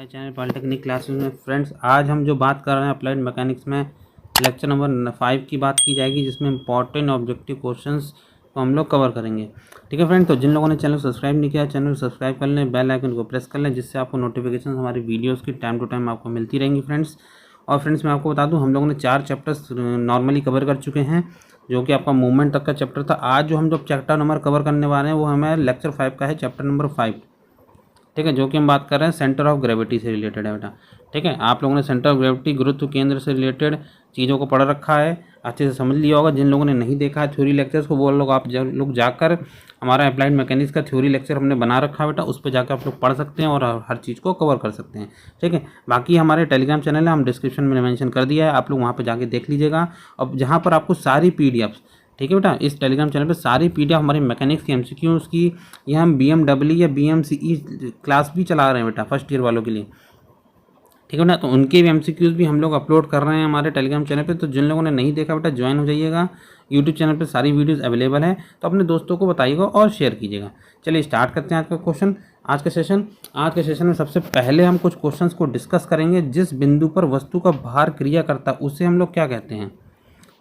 हमारे channel polytechnic classes में friends, आज हम जो बात कर रहे हैं अप्लाइड मैकेनिक्स में लेक्चर नंबर 5 की बात की जाएगी, जिसमें इंपॉर्टेंट ऑब्जेक्टिव क्वेश्चंस को हम लोग कवर करेंगे। ठीक है फ्रेंड, तो जिन लोगों ने चैनल सब्सक्राइब नहीं किया, चैनल सब्सक्राइब कर लें, बेल आइकन को प्रेस कर लें, जिससे आपको नोटिफिकेशन हमारी वीडियोज़ की टाइम टू टाइम आपको मिलती रहेंगी फ्रेंड्स। और फ्रेंड्स, मैं आपको बता दूं, हम लोगों ने 4 चैप्टर्स नॉर्मली कवर कर चुके हैं, जो कि आपका मूवमेंट तक का चैप्टर था। आज जो हम जो चैप्टर नंबर कवर करने वाले हैं वो हमें लेक्चर 5 का है, चैप्टर नंबर 5। ठीक है, जो कि हम बात कर रहे हैं सेंटर ऑफ ग्रेविटी से रिलेटेड है बेटा। ठीक है, आप लोगों ने सेंटर ऑफ ग्रेविटी गुरुत्व केंद्र से रिलेटेड चीज़ों को पढ़ रखा है, अच्छे से समझ लिया होगा। जिन लोगों ने नहीं देखा है थ्योरी लेक्चर्स को, वो लोग आप लोग जाकर हमारा अप्लाइड मैकेनिक्स का थ्योरी लेक्चर हमने बना रखा है बेटा, उस पर जाकर आप लोग पढ़ सकते हैं और हर चीज़ को कवर कर सकते हैं। ठीक है, बाकी हमारे टेलीग्राम चैनल है, हम डिस्क्रिप्शन में मेंशन कर दिया है, आप लोग वहाँ पर जाके देख लीजिएगा। और जहाँ पर आपको सारी पीडीएफ्स, ठीक है बेटा, इस टेलीग्राम चैनल पे सारी पीडीएफ हमारे मैकेनिक्स की एमसीक्यूज़ की, ये हम बीएमडब्ल्यू या बीएमसीई क्लास भी चला रहे हैं बेटा फर्स्ट ईयर वालों के लिए। ठीक है ना, तो उनके भी एमसीक्यूज़ भी हम लोग अपलोड कर रहे हैं हमारे टेलीग्राम चैनल पे। तो जिन लोगों ने नहीं देखा बेटा, ज्वाइन हो जाइएगा। यूट्यूब चैनल पे सारी वीडियोज़ अवेलेबल है, तो अपने दोस्तों को बताइएगा और शेयर कीजिएगा। चलिए स्टार्ट करते हैं आज का क्वेश्चन, आज के सेशन में सबसे पहले हम कुछ क्वेश्चंस को डिस्कस करेंगे। जिस बिंदु पर वस्तु का भार क्रिया करता है उसे हम लोग क्या कहते हैं?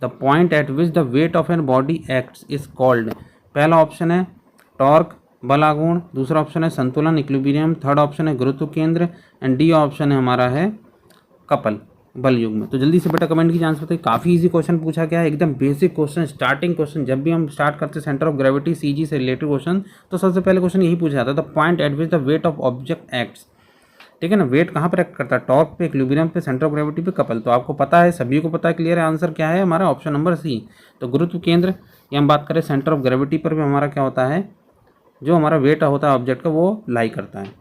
The point at which the weight of an body acts is called. पहला ऑप्शन है टॉर्क, बलागुण। दूसरा ऑप्शन है संतुलन, इक्विलिब्रियम। थर्ड ऑप्शन है गुरुत्व केंद्र। एंड डी ऑप्शन है हमारा है कपल, बल युग्म। तो जल्दी से बेटा कमेंट की आंसर बताइए। काफ़ी इजी क्वेश्चन पूछा गया है, एकदम बेसिक क्वेश्चन, स्टार्टिंग क्वेश्चन। जब भी हम स्टार्ट करते हैं सेंटर ऑफ ग्रेविटी सीजी से रिलेटेड क्वेश्चन, तो सबसे पहले क्वेश्चन यही पूछा जाता है, the point at which the weight of object acts. ठीक है ना, वेट कहाँ पर एक्ट करता है? टॉर्क पे, इक्विलिब्रियम पे, सेंटर ऑफ ग्रेविटी पे, कपल। तो आपको पता है, सभी को पता है, क्लियर है। आंसर क्या है हमारा? Option number C. तो गुरुत्व केंद्र, या हम बात करें सेंटर ऑफ ग्रेविटी पर भी हमारा क्या होता है, जो हमारा वेट होता है ऑब्जेक्ट का, वो लाई करता है।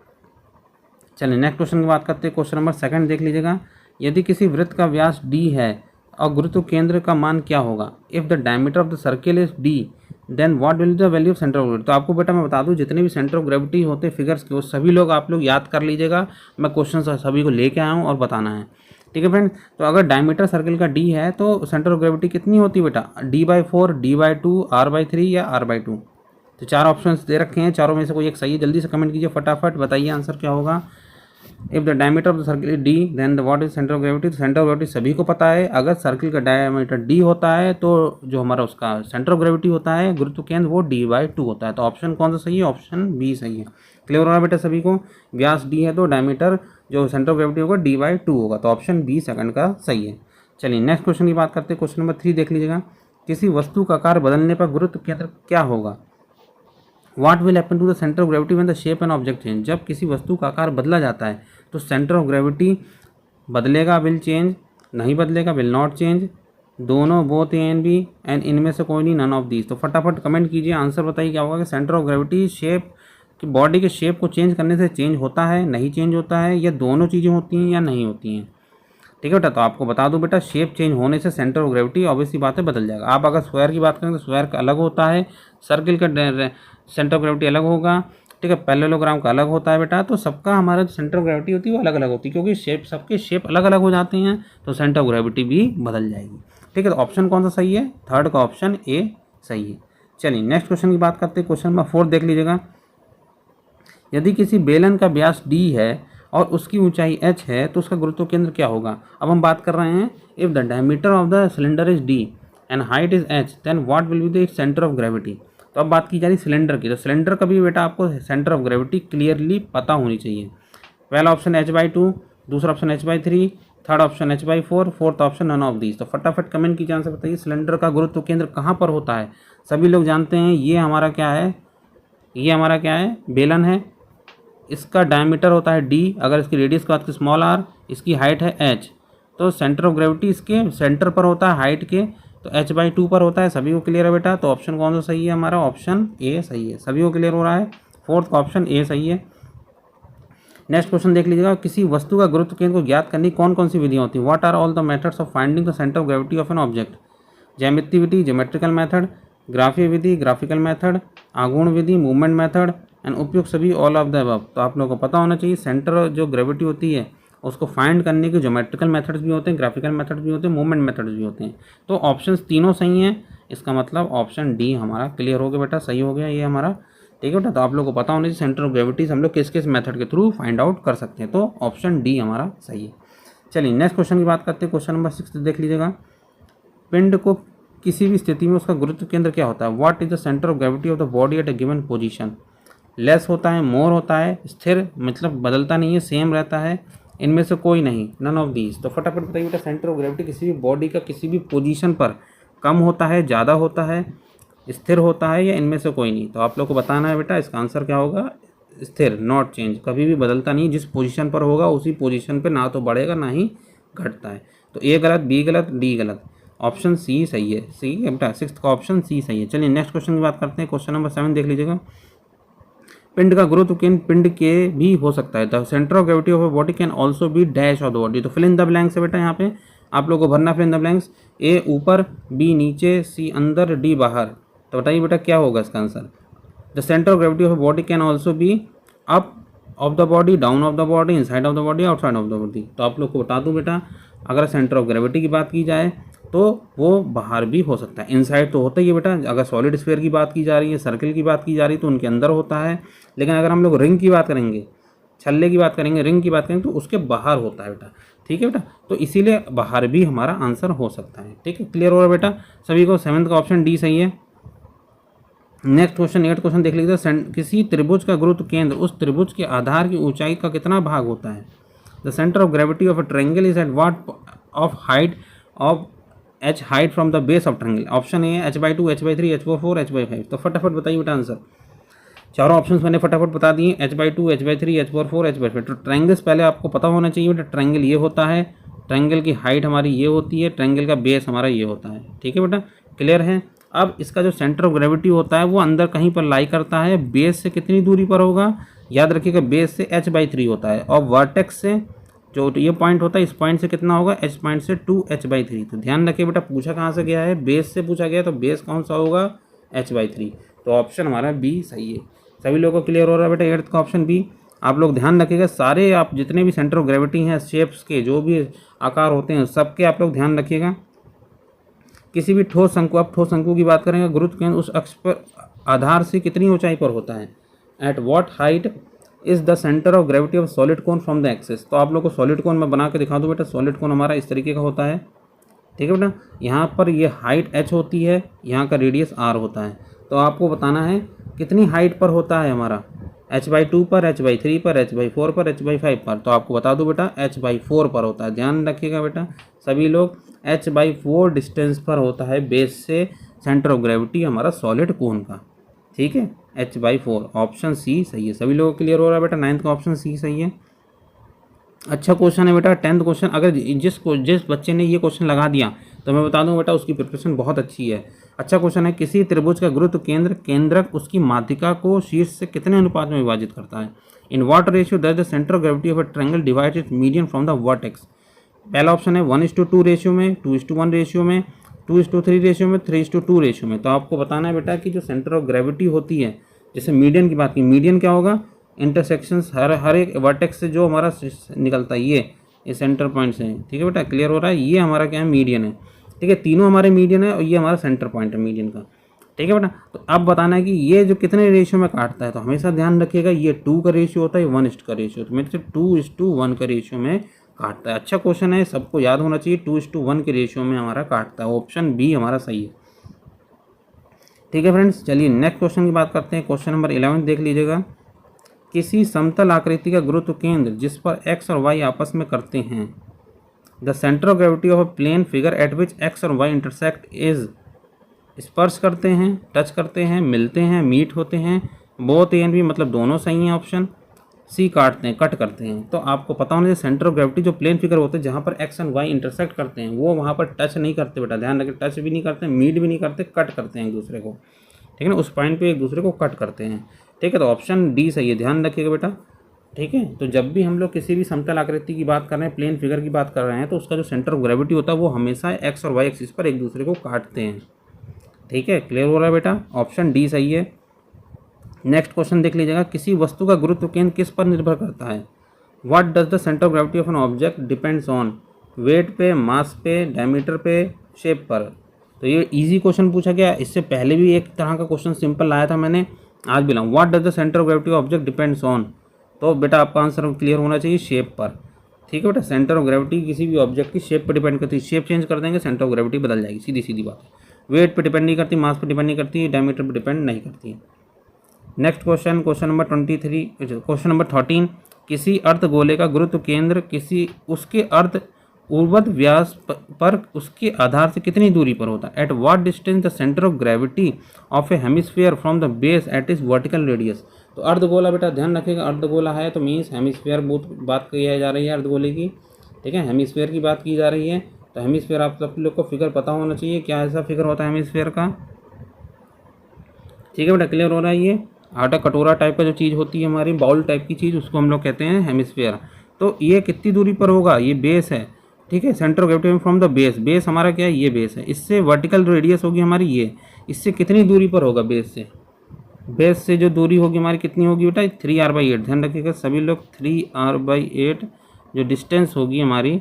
चलिए नेक्स्ट क्वेश्चन की बात करते हैं। क्वेश्चन नंबर 2 देख लीजिएगा। यदि किसी वृत्त का व्यास d है और गुरुत्व केंद्र का मान क्या होगा? If the diameter of the circle is d, then what will the value of centre of gravity. तो आपको बेटा मैं बता दूं, जितने भी सेंटर ऑफ ग्रेविटी होते हैं फिगर्स के, वो सभी लोग आप लोग याद कर लीजिएगा। मैं क्वेश्चन सभी को लेके आया हूँ और बताना है। ठीक है फ्रेंड, तो अगर डायमीटर सर्किल का d है तो सेंटर ऑफ ग्रेविटी कितनी होती है बेटा? d/4, d/2, r/3 या r/2। तो 4 ऑप्शंस दे रखे हैं, चारों में से कोई एक सही है। जल्दी से कमेंट कीजिए, फटाफट बताइए आंसर क्या होगा। If the diameter of the circle is D, then what is centre of gravity. तो सेंटर ऑफ ग्रेविटी सभी को पता है, अगर सर्किल का डायमीटर डी होता है तो जो हमारा उसका सेंटर ऑफ ग्रेविटी होता है गुरुत्व केंद्र, वो d/2 होता है। तो ऑप्शन कौन सा सही है? ऑप्शन बी सही है। क्लियर हो रहा है बेटा सभी को? व्यास डी है तो डायमीटर जो सेंटर ऑफ ग्रेविटी होगा d/2 होगा, तो ऑप्शन बी सेकंड का सही है। चलिए नेक्स्ट क्वेश्चन की बात करते हैं। क्वेश्चन नंबर 3 देख लीजिएगा। किसी वस्तु का आकार बदलने पर गुरुत्व केंद्र क्या होगा? What will happen to the centre of gravity when the shape and object change. जब किसी वस्तु का आकार बदला जाता है तो सेंटर ऑफ ग्रेविटी बदलेगा, विल चेंज, नहीं बदलेगा, विल नॉट चेंज, दोनों, both A and B, and इनमें से कोई नहीं, नन ऑफ दीज। तो फटाफट कमेंट कीजिए, आंसर बताइए क्या होगा कि सेंटर ऑफ ग्रेविटी शेप की, बॉडी के शेप को चेंज करने से चेंज होता है, नहीं चेंज होता है, या दोनों चीज़ें होती हैं या नहीं होती हैं। ठीक है बेटा, तो आपको बता दूं बेटा, शेप चेंज होने से सेंटर ऑफ ग्रेविटी ऑब्वियसली बात है बदल जाएगा। आप अगर स्क्वायर की बात करें तो स्क्वायर का अलग होता है, सर्किल का सेंटर ऑफ ग्रेविटी अलग होगा। ठीक है, पैरेललोग्राम का अलग होता है बेटा। तो सबका हमारा सेंटर ऑफ ग्रेविटी होती है वो अलग अलग होती है, क्योंकि शेप, सबके शेप अलग अलग हो जाते हैं, तो सेंटर ऑफ ग्रेविटी भी बदल जाएगी। ठीक है, तो ऑप्शन कौन सा सही है? थर्ड का ऑप्शन ए सही है। चलिए नेक्स्ट क्वेश्चन की बात करते हैं। क्वेश्चन नंबर 4 देख लीजिएगा। यदि किसी बेलन का व्यास d है और उसकी ऊंचाई h है तो उसका गुरुत्व केंद्र क्या होगा? अब हम बात कर रहे हैं, if the diameter of the cylinder is d and height is h, then what will be the centre of gravity. तो अब बात की जा रही सिलेंडर की। तो सिलेंडर का भी बेटा आपको सेंटर ऑफ ग्रेविटी क्लियरली पता होनी चाहिए। पहला ऑप्शन h/2, दूसरा option h/3, third option h/4, fourth option none of these. तो फटाफट कमेंट कीजिए, आंसर बताइए सिलेंडर का गुरुत्व केंद्र कहाँ पर होता है। सभी लोग जानते हैं ये हमारा क्या है, ये हमारा क्या है, बेलन है। इसका डायमीटर होता है d, अगर इसकी रेडियस की बात की स्मॉल r, इसकी हाइट है h। तो सेंटर ऑफ ग्रेविटी इसके सेंटर पर होता है, हाइट के, तो h/2 पर होता है। सभी को क्लियर है बेटा? तो ऑप्शन कौन सा सही है हमारा? ऑप्शन ए सही है। सभी को क्लियर हो रहा है? फोर्थ का ऑप्शन ए सही है। नेक्स्ट क्वेश्चन देख लीजिएगा। किसी वस्तु का गुरुत्व केंद्र को ज्ञात करने की कौन कौन सी विधियाँ होती हैं? What are all the methods of finding the centre of gravity of an object? ज्यामितीय विधि, ज्योमेट्रिकल मेथड, ग्राफीय विधि, ग्राफिकल मेथड, आघूर्ण विधि, मूवमेंट मेथड, एंड उपयुक्त सभी, ऑल ऑफ द अबव। तो आप लोगों को पता होना चाहिए, सेंटर जो ग्रेविटी होती है उसको फाइंड करने के ज्योमेट्रिकल मेथड्स भी होते हैं, ग्राफिकल मेथड्स भी होते हैं, मूवमेंट मेथड्स भी होते हैं। तो ऑप्शंस तीनों सही हैं, इसका मतलब ऑप्शन डी हमारा क्लियर हो गया बेटा, सही हो गया ये हमारा। ठीक है बेटा। तो आप लोग को पता होना चाहिए सेंटर ऑफ ग्रेविटी हम लोग किस किस मेथड के थ्रू फाइंड आउट कर सकते हैं। तो ऑप्शन डी हमारा सही है। चलिए नेक्स्ट क्वेश्चन की बात करते हैं। क्वेश्चन नंबर 6 देख लीजिएगा। पिंड को किसी भी स्थिति में उसका गुरुत्व केंद्र क्या होता है? What is the centre of gravity of the body at A given position? Less होता है, मोर होता है, स्थिर मतलब बदलता नहीं है, सेम रहता है, इनमें से कोई नहीं, नन ऑफ दीज। तो फटाफट बताइए बेटा, सेंटर ऑफ ग्रेविटी किसी भी बॉडी का किसी भी पोजीशन पर कम होता है, ज़्यादा होता है, स्थिर होता है, या इनमें से कोई नहीं? तो आप लोग को बताना है बेटा, इसका आंसर क्या होगा? स्थिर, नॉट चेंज, कभी भी बदलता नहीं, जिस पोजीशन पर होगा उसी पोजीशन पर ना तो बढ़ेगा ना ही घटता है। तो ए गलत, बी गलत, डी गलत, ऑप्शन सी सही है। सी है बेटा, 6 का ऑप्शन सी सही है। चलिए नेक्स्ट क्वेश्चन की बात करते हैं। क्वेश्चन नंबर 7 देख लीजिएगा। पिंड का गुरुत्व केंद्र पिंड के भी हो सकता है। The centre of gravity of a body can also be dash of the body. तो फिल इन द ब्लैंक्स है बेटा, यहाँ पे आप लोगों को भरना फिल इन द ब्लैंक्स। ए ऊपर, बी नीचे, सी अंदर, डी बाहर। तो बताइए बेटा क्या होगा इसका answer? The centre of gravity of a body can also be up of the body, down of the body, inside of the body, outside of the body. तो आप लोग को बता दूं बेटा, अगर सेंटर ऑफ ग्रेविटी की बात की जाए तो वो बाहर भी हो सकता है। इनसाइड तो होता ही है बेटा, अगर सॉलिड स्फीयर की बात की जा रही है, सर्कल की बात की जा रही है तो उनके अंदर होता है। लेकिन अगर हम लोग रिंग की बात करेंगे, छल्ले की बात करेंगे, रिंग की बात करेंगे तो उसके बाहर होता है बेटा। ठीक है बेटा, तो इसीलिए बाहर भी हमारा आंसर हो सकता है। ठीक है, क्लियर हो रहा है बेटा सभी को? 7 का ऑप्शन डी सही है। नेक्स्ट क्वेश्चन 8 क्वेश्चन देख लीजिए। किसी त्रिभुज का गुरुत्व केंद्र उस त्रिभुज के आधार की ऊंचाई का कितना भाग होता है? The centre of gravity of a triangle is at what of height of H height from the base of triangle? Option A h/2, h/3, h/4, h/5। तो फटाफट बताइए बेटा आंसर। चारों ऑप्शंस मैंने फटाफट बता दिए, h/2, h/3, h/4, h/5। तो ट्रायंगल्स पहले आपको पता होना चाहिए बेटा, ट्रायंगल ये होता है, ट्रायंगल की हाइट हमारी ये होती है, ट्रायंगल का बेस हमारा ये होता है। ठीक है बेटा, क्लियर है? अब इसका जो सेंटर ऑफ ग्रेविटी होता है वो अंदर कहीं पर लाई करता है। बेस से कितनी दूरी पर होगा? याद रखिएगा, बेस से h/3 होता है, और वर्टेक्स से जो ये पॉइंट होता है, इस पॉइंट से कितना होगा? h पॉइंट से 2h/3। तो ध्यान रखिए बेटा, पूछा कहाँ से गया है? बेस से पूछा गया, तो बेस कौन सा होगा? h/3। तो ऑप्शन हमारा बी सही है। सभी लोगों को क्लियर हो रहा है बेटा 8th का ऑप्शन बी? आप लोग ध्यान रखिएगा, सारे आप जितने भी सेंटर ऑफ ग्रेविटी हैं, शेप्स के जो भी आकार होते हैं सबके आप लोग ध्यान रखिएगा। किसी भी ठोस शंकु, अब ठोस शंकु की बात करेंगे, गुरुत्व केंद्र उस अक्ष पर आधार से कितनी ऊंचाई पर होता है? At what height is the centre of gravity of solid cone from the axis? तो आप लोग को सॉलिड कोन मैं बना के दिखा दूँ बेटा। सॉलिड कोन हमारा इस तरीके का होता है। ठीक है बेटा, यहाँ पर ये हाइट h होती है, यहाँ का रेडियस r होता है। तो आपको बताना है कितनी हाइट पर होता है हमारा? h/2 पर, h/3 पर, h/4 पर, h/5 पर। तो आपको बता दूं बेटा h/4 पर होता है। ध्यान रखिएगा बेटा सभी लोग, h/4 डिस्टेंस पर होता है बेस से सेंटर ऑफ ग्रेविटी हमारा सॉलिड कोन का। ठीक है, h/4, ऑप्शन सी सही है। सभी लोगों को क्लियर हो रहा है बेटा? 9th का ऑप्शन सी सही है। अच्छा क्वेश्चन है बेटा 10th क्वेश्चन। अगर जिस बच्चे ने ये क्वेश्चन लगा दिया तो मैं बता दूं बेटा उसकी प्रिपरेशन बहुत अच्छी है। अच्छा क्वेश्चन है, किसी त्रिभुज का गुरुत्व केंद्रक उसकी माध्यिका को शीर्ष से कितने अनुपात में विभाजित करता है? In what ratio does the centre of gravity of a triangle divide it's median from the vertex? पहला ऑप्शन है 1:2 रेशियो में, 2:1 रेशियो में, 2:3 रेशियो में, 3:2 रेशियो में। तो आपको बताना है बेटा कि जो सेंटर ऑफ ग्रेविटी होती है, जैसे मीडियन की बात की, मीडियन क्या होगा? इंटरसेक्शंस हर एक वर्टेक्स से जो हमारा निकलता है ये सेंटर पॉइंट से। ठीक है बेटा, क्लियर हो रहा है? ये हमारा क्या है? मीडियन है। ठीक है, तीनों हमारे मीडियन है और ये हमारा सेंटर पॉइंट है मीडियन का। ठीक है बेटा, तो अब बताना है कि ये जो कितने रेशियो में काटता है। तो हमेशा ध्यान रखिएगा, ये 2 का रेशियो होता है, 1 का रेशियो। तो मेरे से 2:1 का रेशियो में काटता है। अच्छा क्वेश्चन है, सबको याद होना चाहिए, 2:1 के रेशियो में हमारा काटता है। ऑप्शन बी हमारा सही है। ठीक है फ्रेंड्स, चलिए नेक्स्ट क्वेश्चन की बात करते हैं। क्वेश्चन नंबर 11 देख लीजिएगा। किसी समतल आकृति का गुरुत्व केंद्र जिस पर x और y आपस में करते हैं, the centre of gravity of a plane figure at which x और y इंटरसेक्ट इज, स्पर्श करते हैं, टच करते हैं, मिलते हैं, मीट होते हैं, बोथ ए एंड बी, मतलब दोनों सही हैं। ऑप्शन सी काटते हैं, कट करते हैं। तो आपको पता होना चाहिए सेंटर ऑफ ग्रेविटी जो प्लेन फिगर होते हैं जहाँ पर x एंड y इंटरसेक्ट करते हैं वो वहाँ पर टच नहीं करते बेटा। ध्यान रखें, टच भी नहीं करते, मीट भी नहीं करते, कट करते हैं एक दूसरे को। ठीक है ना, उस पॉइंट पे एक दूसरे को कट करते हैं। ठीक है, तो ऑप्शन डी सही है, ध्यान रखिएगा बेटा। ठीक है, तो जब भी हम लोग किसी भी समतल आकृति की बात कर रहे हैं, प्लेन फिगर की बात कर रहे हैं, तो उसका जो सेंटर ऑफ ग्रेविटी होता है वो हमेशा x और y एक्सिस पर एक दूसरे को काटते हैं। ठीक है, क्लियर हो रहा है बेटा? ऑप्शन डी सही है। नेक्स्ट क्वेश्चन देख लीजिएगा। किसी वस्तु का गुरुत्व केंद्र किस पर निर्भर करता है? What does the centre of gravity of an object depends on? Weight पे, मास पे, डायमीटर पे, शेप पर। तो ये इजी क्वेश्चन पूछा गया। इससे पहले भी एक तरह का क्वेश्चन सिंपल लाया था मैंने, आज भी लाऊँ। What does the centre of gravity object depends on, तो बेटा आपका आंसर क्लियर होना चाहिए शेप पर। ठीक है बेटा, सेंटर ऑफ ग्रेविटी किसी भी ऑब्जेक्ट की शेप पर डिपेंड करती है, शेप चेंज कर देंगे सेंटर ऑफ ग्रेविटी बदल जाएगी, सीधी सीधी बात है। वेट पे डिपेंड नहीं करती, मास पे डिपेंड नहीं करती, डायमीटर पे डिपेंड नहीं करती। Next question, question number 23, question number 13, किसी अर्धगोले का गुरुत्व केंद्र किसी उसके अर्ध ऊर्ध्व व्यास पर उसके आधार से कितनी दूरी पर होता है। At what distance the centre of gravity of a hemisphere from the base at is vertical radius. तो अर्धगोला बेटा ध्यान रखिएगा, अर्धगोला है तो मीन्स हेमिस्फीयर बात की जा रही है अर्धगोले की। ठीक है, हेमिस्फीयर की बात की जा रही है, तो हेमिस्फीयर आप सब लोग को फिगर पता होना चाहिए, क्या ऐसा फिगर होता है हेमिस्फीयर का। ठीक है बेटा, क्लियर हो रहा है। ये आटा कटोरा टाइप का जो चीज़ होती है हमारी, बाउल टाइप की चीज़, उसको हम लोग कहते हैं हेमिस्फीयर। तो ये कितनी दूरी पर होगा, ये बेस है। ठीक है, centre of gravity from the base, base हमारा क्या है, ये बेस है, इससे वर्टिकल रेडियस होगी हमारी ये, इससे कितनी दूरी पर होगा बेस से, बेस से जो दूरी होगी हमारी कितनी होगी बेटा 3r/8। ध्यान रखिएगा सभी लोग, 3r/8 जो डिस्टेंस होगी हमारी,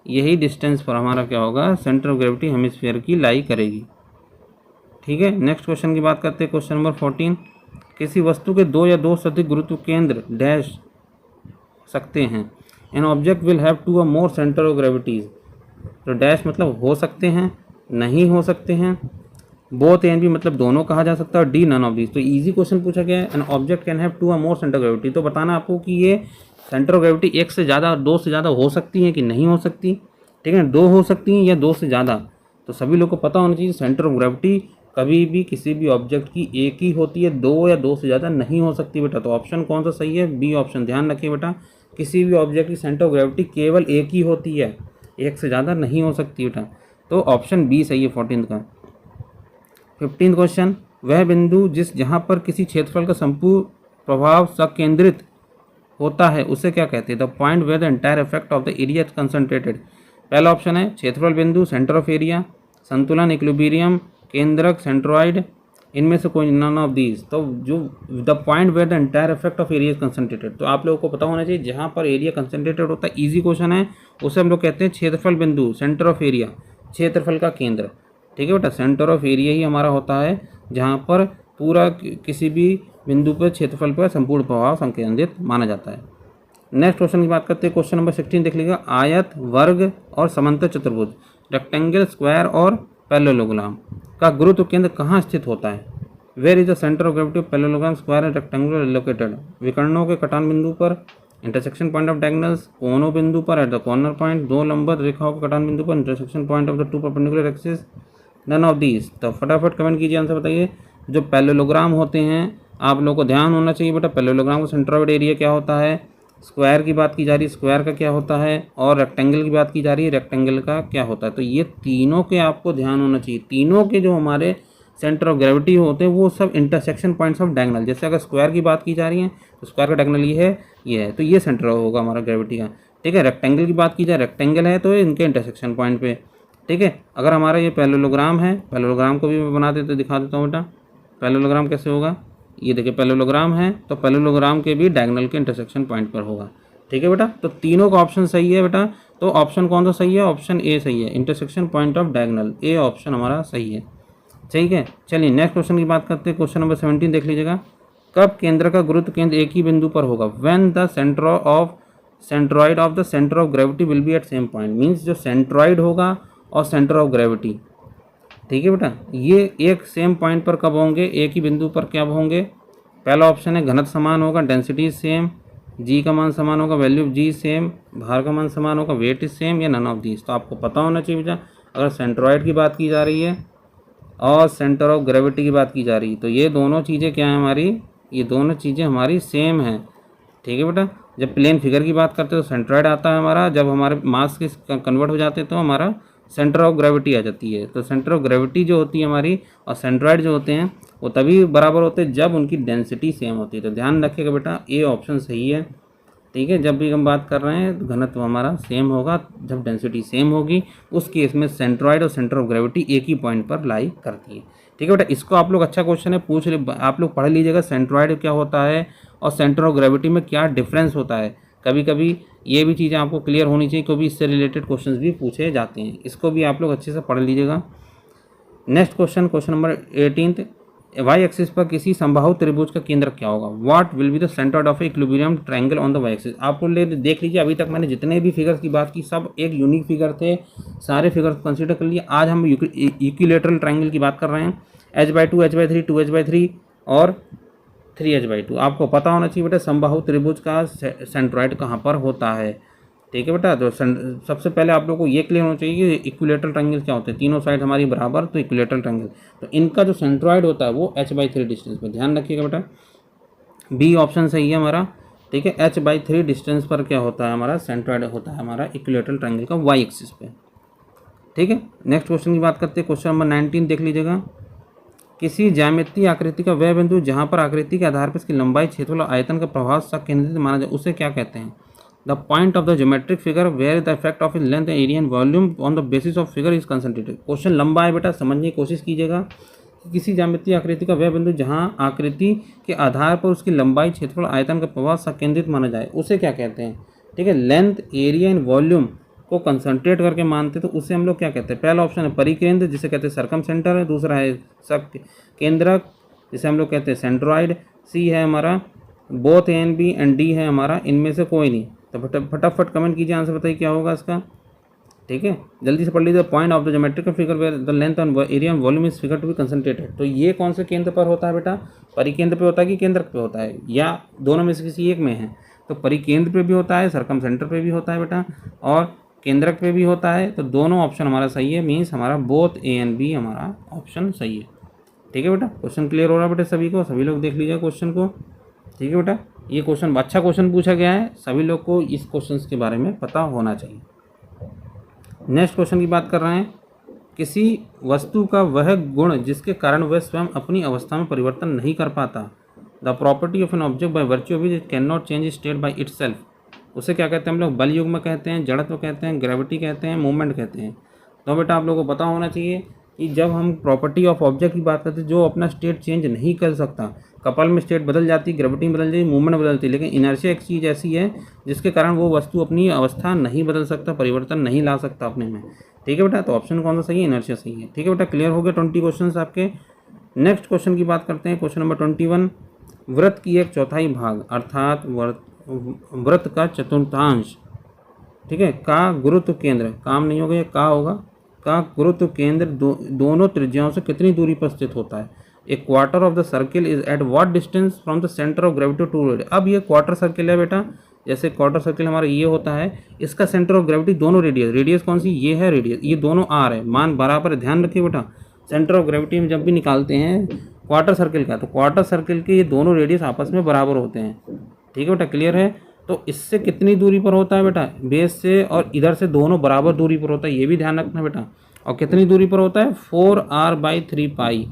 यही डिस्टेंस पर हमारा क्या होगा, सेंटर ऑफ ग्रेविटी हेमिस्फीयर की लाई करेगी। ठीक है, नेक्स्ट क्वेश्चन की बात करते हैं, क्वेश्चन नंबर 14, किसी वस्तु के दो या दो से अधिक गुरुत्व केंद्र डैश सकते हैं। An object will have two a more centre of gravities. तो डैश मतलब हो सकते हैं, नहीं हो सकते हैं, बोथ एंड भी मतलब दोनों कहा जा सकता है, और डी नन ऑफ दीज। तो इजी क्वेश्चन पूछा गया है, an object can have two a more centre of gravity. तो बताना आपको कि ये सेंटर ऑफ ग्रेविटी एक से ज़्यादा, दो से ज़्यादा हो सकती है कि नहीं हो सकती। ठीक है, दो हो सकती हैं या दो से ज़्यादा। तो सभी लोग को पता होना चाहिए सेंटर ऑफ ग्रेविटी कभी भी किसी भी ऑब्जेक्ट की एक ही होती है, दो या दो से ज़्यादा नहीं हो सकती बेटा। तो ऑप्शन कौन सा सही है, बी ऑप्शन। ध्यान रखिए बेटा, किसी भी ऑब्जेक्ट की सेंटर ऑफ ग्रेविटी केवल एक ही होती है, एक से ज़्यादा नहीं हो सकती बेटा। तो ऑप्शन बी सही है 14 का। 15 क्वेश्चन, वह बिंदु जहाँ पर किसी क्षेत्रफल का संपूर्ण प्रभाव संकेंद्रित होता है उसे क्या कहते हैं। The point where the entire effect of the area concentrated. पहला ऑप्शन है क्षेत्रफल बिंदु, सेंटर ऑफ एरिया, संतुलन इक्विलिब्रियम, केंद्रक, सेंट्रॉइड, इनमें से कोई नन ऑफ दीज। तो जो the point where the entire effect of area concentrated, तो आप लोगों को पता होना चाहिए जहाँ पर एरिया कंसंट्रेटेड होता है, इजी क्वेश्चन है, उसे हम लोग कहते हैं क्षेत्रफल बिंदु, सेंटर ऑफ एरिया, क्षेत्रफल का केंद्र। ठीक है बेटा, सेंटर ऑफ एरिया ही हमारा होता है जहाँ पर पूरा किसी भी बिंदु पर क्षेत्रफल पर संपूर्ण प्रभाव संकेंद्रित माना जाता है। नेक्स्ट क्वेश्चन की बात करते हैं, क्वेश्चन नंबर 16 देख लीजिएगा, आयत, वर्ग और समांतर चतुर्भुज, रेक्टेंगल, स्क्वायर और पैरेललोग्राम का गुरुत्व केंद्र कहाँ स्थित होता है। Where is the centre of gravity of parallelogram, square and rectangular located. विकर्णों के कटान बिंदु पर, इंटरसेक्शन पॉइंट ऑफ डायगोनल्स, कोनों बिंदु पर, एट द कॉर्नर पॉइंट, दो लंबवत रेखाओं के कटान बिंदु पर, intersection point of the two perpendicular axis, none of these. तो फटाफट कमेंट कीजिए, आंसर बताइए। जो पैरेललोग्राम होते हैं आप लोगों को ध्यान होना चाहिए बेटा, पैरेललोग्राम का सेंटर ऑफ एरिया क्या होता है, स्क्वायर की बात की जा रही है, स्क्वायर का क्या होता है, और रेक्टेंगल की बात की जा रही है, रेक्टेंगल का क्या होता है। तो ये तीनों के आपको ध्यान होना चाहिए। तीनों के जो हमारे सेंटर ऑफ ग्रेविटी होते हैं वो सब इंटरसेक्शन पॉइंट्स ऑफ डायगोनल। जैसे अगर स्क्वायर की बात की जा रही है तो स्क्वायर का डायगोनल ये है, तो ये सेंटर होगा हमारा ग्रेविटी का। ठीक है, रेक्टेंगल की बात की जाए, रेक्टेंगल है तो इनके इंटरसेक्शन पॉइंट पे। ठीक है, अगर हमारा ये पैरेललोग्राम है, पैरेललोग्राम को भी मैं बना देते दिखा देता हूँ बेटा, पैरेललोग्राम कैसे होगा। ये देखिए पैरेललोग्राम है तो पैरेललोग्राम के भी डायगोनल के इंटरसेक्शन पॉइंट पर होगा। ठीक है बेटा, तो तीनों का ऑप्शन सही है बेटा। तो ऑप्शन कौन सा सही है, ऑप्शन ए सही है, intersection point of diagonal, A option हमारा सही है। ठीक है, चलिए नेक्स्ट क्वेश्चन की बात करते हैं, क्वेश्चन नंबर 17 देख लीजिएगा, कब केंद्र का गुरुत्व केंद्र एक ही बिंदु पर होगा। When the centre of centroid of the centre of gravity will be at same point. Means जो सेंट्रॉइड होगा और सेंटर ऑफ ग्रेविटी, ठीक है बेटा, ये एक सेम पॉइंट पर कब होंगे, एक ही बिंदु पर कब होंगे। पहला ऑप्शन है घनत्व समान होगा, डेंसिटी सेम, जी का मान समान होगा, वैल्यू ऑफ जी सेम, भार का मान समान होगा, वेट इज सेम, या नन ऑफ दीज। तो आपको पता होना चाहिए बेटा, अगर सेंट्रॉइड की बात की जा रही है और सेंटर ऑफ ग्रेविटी की बात की जा रही है तो ये दोनों चीज़ें क्या है हमारी, ये दोनों चीज़ें हमारी सेम हैं। ठीक है बेटा, जब प्लेन फिगर की बात करते हैं तो सेंट्रॉइड आता है हमारा, जब हमारे मास के कन्वर्ट हो जाते हैं तो हमारा सेंटर ऑफ ग्रेविटी आ जाती है। तो सेंटर ऑफ ग्रेविटी जो होती है हमारी और सेंट्रॉइड जो होते हैं वो तभी बराबर होते हैं जब उनकी डेंसिटी सेम होती है। तो ध्यान रखिएगा बेटा, ए ऑप्शन सही है। ठीक है, जब भी हम बात कर रहे हैं तो घनत्व हमारा सेम होगा, जब डेंसिटी सेम होगी उस केस में सेंट्रॉइड और सेंटर ऑफ ग्रेविटी एक ही पॉइंट पर लाई करती है। ठीक है बेटा, इसको आप लोग, अच्छा क्वेश्चन है, पूछ ले, आप लोग पढ़ लीजिएगा सेंट्रॉइड क्या होता है और सेंटर ऑफ ग्रेविटी में क्या डिफरेंस होता है। कभी कभी ये भी चीज़ें आपको क्लियर होनी चाहिए क्योंकि इससे रिलेटेड क्वेश्चंस भी पूछे जाते हैं, इसको भी आप लोग अच्छे से पढ़ लीजिएगा। Next question, question number 18, y axis पर किसी संबाहु त्रिभुज का केंद्र क्या होगा? What will be the centre of equilibrium triangle on the y axis? आपको देख लीजिए, अभी तक मैंने जितने भी फिगर्स की बात की सब एक यूनिक फिगर थे, सारे फिगर्स कंसीडर कर लिए। आज हम इक्विलेटरल ट्रायंगल की बात कर रहे हैं, h/2 h/3 2h/3 और 3h/2। आपको पता होना चाहिए बेटा समबाहु त्रिभुज का सेंट्रॉइड कहाँ पर होता है, ठीक है बेटा। तो सबसे पहले आप लोगों को ये क्लियर होना चाहिए कि इक्विलेटरल ट्रायंगल क्या होते हैं। तीनों साइड हमारी बराबर, तो इक्विलेटरल ट्रायंगल, तो इनका जो सेंट्रॉइड होता है वो h/3 डिस्टेंस पर, ध्यान रखिएगा बेटा, बी ऑप्शन सही है हमारा, ठीक है। h/3 डिस्टेंस पर क्या होता है हमारा सेंट्रॉइड होता है हमारा इक्विलेटरल ट्रायंगल का वाई एक्सिस पे, ठीक है। नेक्स्ट क्वेश्चन की बात करते हैं, क्वेश्चन नंबर 19 देख लीजिएगा। किसी ज्यामितीय आकृति का वह बिंदु जहां पर आकृति के आधार पर इसकी लंबाई, क्षेत्रफल, आयतन का प्रभाव केंद्रित माना जाए, उसे क्या कहते हैं? The point of the geometric figure where the effect of length area and volume on the basis of figure is concentrated. Question लंबा है बेटा, समझने की कोशिश कीजिएगा। किसी ज्यामितीय आकृति का वह बिंदु जहां आकृति के आधार पर उसकी लंबाई, क्षेत्रफल, आयतन का प्रभाव संकेंद्रित माना जाए, उसे क्या कहते हैं? ठीक है, लेंथ एरिया एंड वॉल्यूम को कंसंट्रेट करके मानते तो उसे हम लोग क्या कहते हैं? पहला ऑप्शन है परिकेंद्र, जिसे कहते हैं सर्कम सेंटर है। दूसरा है केंद्रक, जिसे हम लोग कहते हैं सेंट्रॉइड। सी है हमारा both A and B, and D है हमारा इनमें से कोई नहीं। तो फटाफट कमेंट कीजिए, आंसर बताइए क्या होगा इसका, ठीक है। जल्दी से पढ़ लीजिए। Point of the geometrical figure where the length and area and volume is figure to be concentrated. तो ये कौन से केंद्र पर होता है बेटा? परिकेंद्र पे होता है कि केंद्रक पे होता है, या दोनों में से किसी एक में है? तो परिकेंद्र पे भी होता है, सर्कम सेंटर पे भी होता है बेटा, और केंद्रक पे भी होता है। तो दोनों ऑप्शन हमारा सही है, मीन्स हमारा बोथ ए एंड बी हमारा ऑप्शन सही है, ठीक है बेटा। क्वेश्चन क्लियर हो रहा है बेटा सभी को? सभी लोग देख लीजिए क्वेश्चन को, ठीक है बेटा। ये क्वेश्चन अच्छा क्वेश्चन पूछा गया है, सभी लोग को इस क्वेश्चन के बारे में पता होना चाहिए। नेक्स्ट क्वेश्चन की बात कर रहे हैं, किसी वस्तु का वह गुण जिसके कारण वह स्वयं अपनी अवस्था में परिवर्तन नहीं कर पाता, the property of an object by virtue of it can not change state by itself, उसे क्या कहते हैं हम लोग? बल युग्म कहते हैं, जड़त्व कहते हैं, ग्रेविटी कहते हैं, मूवमेंट कहते हैं। तो बेटा आप लोगों को पता होना चाहिए कि जब हम प्रॉपर्टी ऑफ ऑब्जेक्ट की बात करते हैं, जो अपना स्टेट चेंज नहीं कर सकता, कपल में स्टेट बदल जाती, ग्रेविटी में बदल जाती, मूवमेंट बदलती, लेकिन इनर्शिया एक चीज़ ऐसी है जिसके कारण वो वस्तु अपनी अवस्था नहीं बदल सकता, परिवर्तन नहीं ला सकता अपने में, ठीक है बेटा। तो ऑप्शन कौन सा सही है? इनर्शिया सही है, ठीक है बेटा। क्लियर हो गया 20 क्वेश्चन आपके। नेक्स्ट क्वेश्चन की बात करते हैं, क्वेश्चन नंबर 21। वृत्त की एक चौथाई भाग अर्थात वृत्त का चतुर्थांश, ठीक है, का गुरुत्व केंद्र, काम नहीं होगा, का होगा, का गुरुत्व केंद्र दोनों त्रिज्याओं से कितनी दूरी पर स्थित होता है? A quarter of the circle is at what distance from the centre of gravity to radius. अब ये क्वार्टर सर्किल है बेटा, जैसे क्वार्टर सर्किल हमारा ये होता है, इसका सेंटर ऑफ ग्रेविटी दोनों रेडियस कौन सी? ये है रेडियस, ये दोनों आर है, मान बराबर है, ध्यान रखिए बेटा। सेंटर ऑफ ग्रेविटी में जब भी निकालते हैं क्वार्टर सर्किल का, तो क्वार्टर सर्किल के ये दोनों रेडियस आपस में बराबर होते हैं, ठीक है बेटा। क्लियर है? तो इससे कितनी दूरी पर होता है बेटा? बेस से और इधर से दोनों बराबर दूरी पर होता है, ये भी ध्यान रखना बेटा। और कितनी दूरी पर होता है? 4r/3π,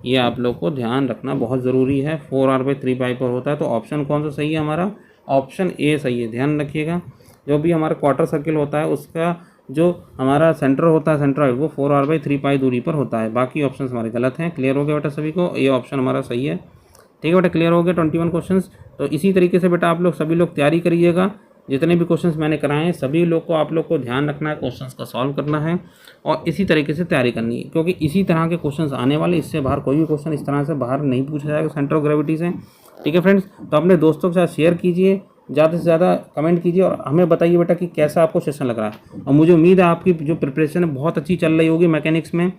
ये आप लोग को ध्यान रखना बहुत ज़रूरी है। 4r/3π पर होता है। तो ऑप्शन कौन सा सही है हमारा? ऑप्शन ए सही है, ध्यान रखिएगा। जो भी हमारा क्वार्टर सर्किल होता है उसका जो हमारा सेंटर होता है, सेंट्रॉइड, वो 4r/3π दूरी पर होता है। बाकी ऑप्शन हमारे गलत हैं। क्लियर हो गया बेटा सभी को? ये ऑप्शन हमारा सही है, ठीक है बेटा। क्लियर हो गया 21 क्वेश्चंस। तो इसी तरीके से बेटा आप लोग सभी लोग तैयारी करिएगा। जितने भी क्वेश्चंस मैंने कराए हैं सभी लोग को आप लोग को ध्यान रखना है, क्वेश्चंस का सॉल्व करना है और इसी तरीके से तैयारी करनी है, क्योंकि इसी तरह के क्वेश्चंस आने वाले, इससे बाहर कोई भी क्वेश्चन इस तरह से बाहर नहीं पूछा जाएगा सेंटर ऑफ ग्रेविटी से, ठीक है फ्रेंड्स। तो अपने दोस्तों के साथ शेयर कीजिए, ज़्यादा से ज़्यादा कमेंट कीजिए और हमें बताइए बेटा कि कैसा आपको सेशन लग रहा है। और मुझे उम्मीद है आपकी जो प्रिपरेशन है बहुत अच्छी चल रही होगी मैकेनिक्स में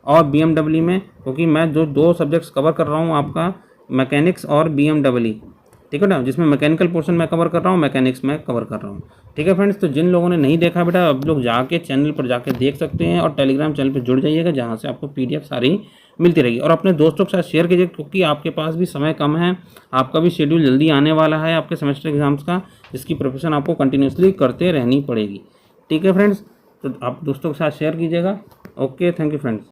और BMW में, क्योंकि मैं जो 2 सब्जेक्ट्स कवर कर रहा हूँ आपका मैकेनिक्स और BMW, ठीक है ना, जिसमें मैकेनिकल पोर्शन मैं कवर कर रहा हूँ, मैकेनिक्स में कवर कर रहा हूँ, ठीक है फ्रेंड्स। तो जिन लोगों ने नहीं देखा बेटा अब लोग जाके चैनल पर जाके देख सकते हैं और टेलीग्राम चैनल पर जुड़ जाइएगा, जहाँ से आपको PDF सारी मिलती रहेगी। और अपने दोस्तों के साथ शेयर कीजिए, क्योंकि आपके पास भी समय कम है, आपका भी शेड्यूल जल्दी आने वाला है आपके सेमेस्टर एग्जाम्स का, जिसकी प्रिपरेशन आपको कंटिन्यूसली करते रहनी पड़ेगी, ठीक है फ्रेंड्स। तो आप दोस्तों के साथ शेयर कीजिएगा। Okay, thank you friends.